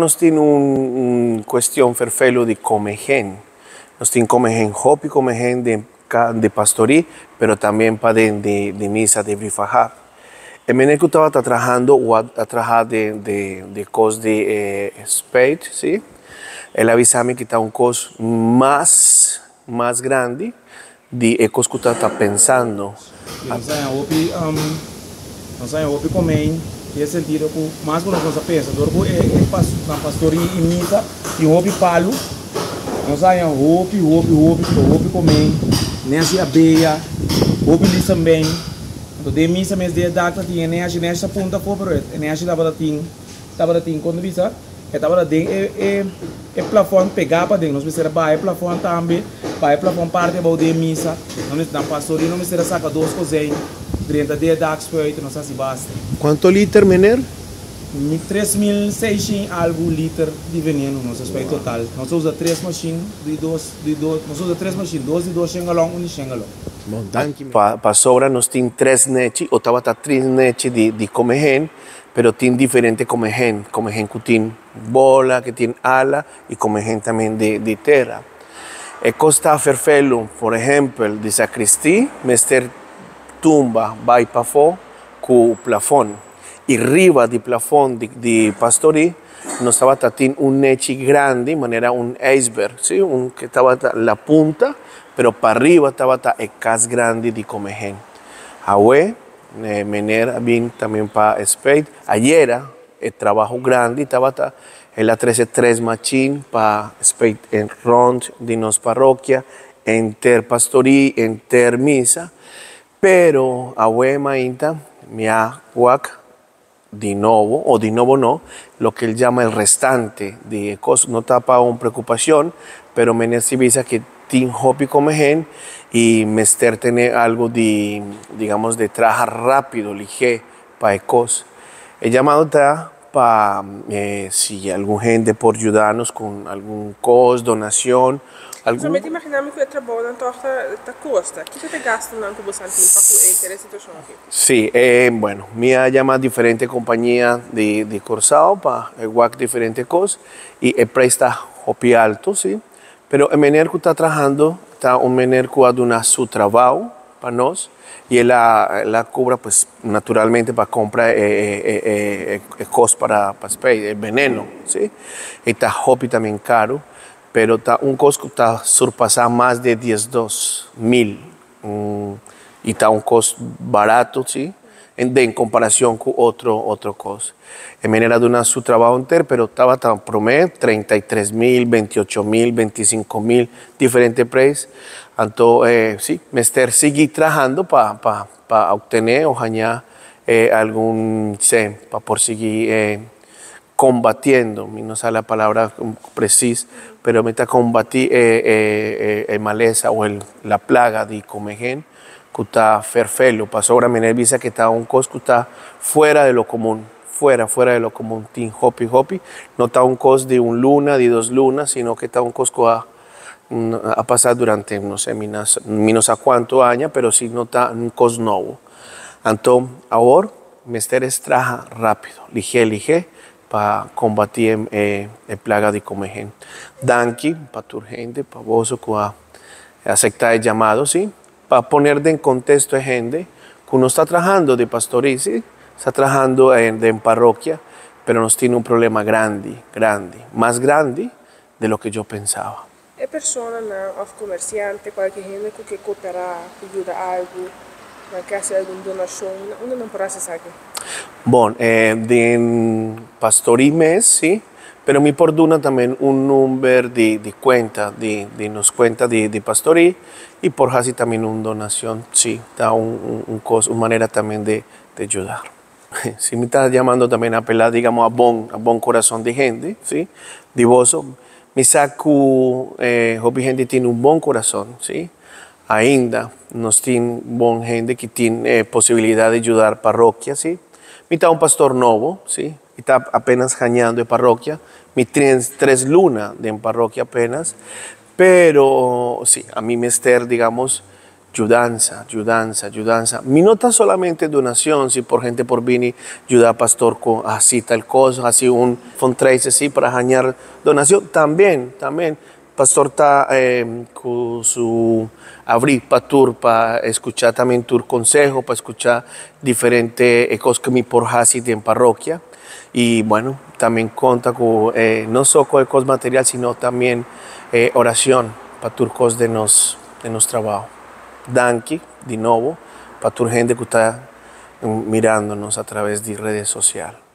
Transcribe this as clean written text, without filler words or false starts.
Nos tiene un cuestión ferfelo de comegen. Nos tiene comegen hop y comegen de pastorí, pero también para de misa de brifajá. El menú que estaba trabajando o a trabajar de cos de spade, ¿sí? Él avisame que está un cos más grande de cos que está pensando. Não sai roupa comem, e esse sentido que mais que nós pensa, dorbo na pastoria e misa e roupa palo, não sai roupa comem, nem assim a beia, roupa lhe também, então de misa mesmo de data tinha nem assim nessa ponta corporate, nem assim tava dating quando visa, tava dating plafond pegar para dentro, nós precisamos baixar plafond também, baixar plafond parte about de misa, nós na pastoria não precisamos sacar duas coisas. 30 dias de água, não sei se basta. Quanto liter, mener? 3.600 algo liter de veneno, nosso respeito total. Nós usamos 3 machines, nós usamos 3 machines, 2 e 2 xengalong, 1 xengalong. Bom, para sobra nós temos 3 nechi, ou estava 3 nechi de comegen, pero tem diferente comegen que tem bola, que tem ala e comegen também de terra. E costa ferfelo, por exemplo, de sacristia, mester tumba vai para fora com o plafond. E riba do plafond de pastoria, nós estava tendo nechi grande, maneira iceberg, ¿sí? Que estava na punta, pero para arriba estava a cas grande de comegen. Ahora, menera vim também para spade. Ayer, el trabajo grande estava ela 13 machine para spade en rond de nos parroquia, enter pastoria, enter misa. Pero ahora mainta me ha de nuevo, o de nuevo no, lo que él llama el restante de cosas, no tapa una preocupación, pero me necesita que tiene hobby como gen y mester tener algo de, digamos, de trabajar rápido, ligero, para cosas. El llamado está para, si algún gente por ayudarnos con algún cos, donación. Somente imaginamos que trabalham na costa. O que você gasta no Banco Santim para entender a situação aqui? Sí, bueno, me ha llamado diferentes compañías de Corsao para igual diferentes cosas y el precio está hopi alto, sí. Pero el menor que está trabajando está un menor que ha dado su trabajo para nosotros y él la cobra pues naturalmente para comprar cosas para el veneno, sí. Y está hopi también caro. Pero está un costo que está surpasando más de 12,000 y está un costo barato, ¿sí? En comparación con otro costo. En manera de su trabajo entero, pero estaba tan promedio 33,000, 28,000, 25,000 diferentes precios. Entonces, sí, mester seguir trabajando para obtener o ganar algún, sí, para por seguir combatiendo, no sé la palabra precisa, pero me está combatir maleza o la plaga de comegen que está ferfelo. Pasó ahora me visa que está un cos que está fuera de lo común, fuera de lo común, tin hopi, no está un cos de un luna, de 2 lunas, sino que está un cos que ha pasado durante, no sé, menos a cuántos años, pero sí no está un cos nuevo. Entonces, ahora, me trabaja rápido, ligero, para combatir la plaga de comegen. Danke para tu gente, para vos que aceptar el llamado, ¿sí? Para poner en contexto a gente que uno está trabajando de pastoría, ¿sí? Está trabajando en parroquia, pero nos tiene un problema grande, más grande de lo que yo pensaba. É pessoa, ou comerciante, qualquer gente que cooperar, que ajuda algo, que hace alguna donación, uno no puede hacer aquí. Bueno, de pastorí mes, sí, pero me perdona también un número de cuenta, de nos cuenta de pastorí y por así también una donación, sí, da una manera también de ayudar. Si me está llamando también a apelar, digamos, a buen corazón de gente, sí, de vos, me saco, gente tiene un buen corazón, sí. Ainda nos tiene buena gente que tiene posibilidad de ayudar parroquias, ¿sí? Mi está un pastor nuevo, ¿sí? Está apenas ganando de parroquia. Mi tiene 3 lunas de parroquia apenas. Pero sí, a mí me digamos, ayudanza. Mi nota solamente donación, si por gente por vini, ayuda a pastor con así tal cosa, así un fundraiser así para ganar donación, también. Pastor está con su abrir para tour, para escuchar también tu consejo, para escuchar diferentes cosas que me por así en parroquia. Y bueno, también cuenta con no solo con cosas material, sino también oración para tu cosas de nos trabajo. Danke, de nuevo, para tu gente que está mirándonos a través de redes sociales.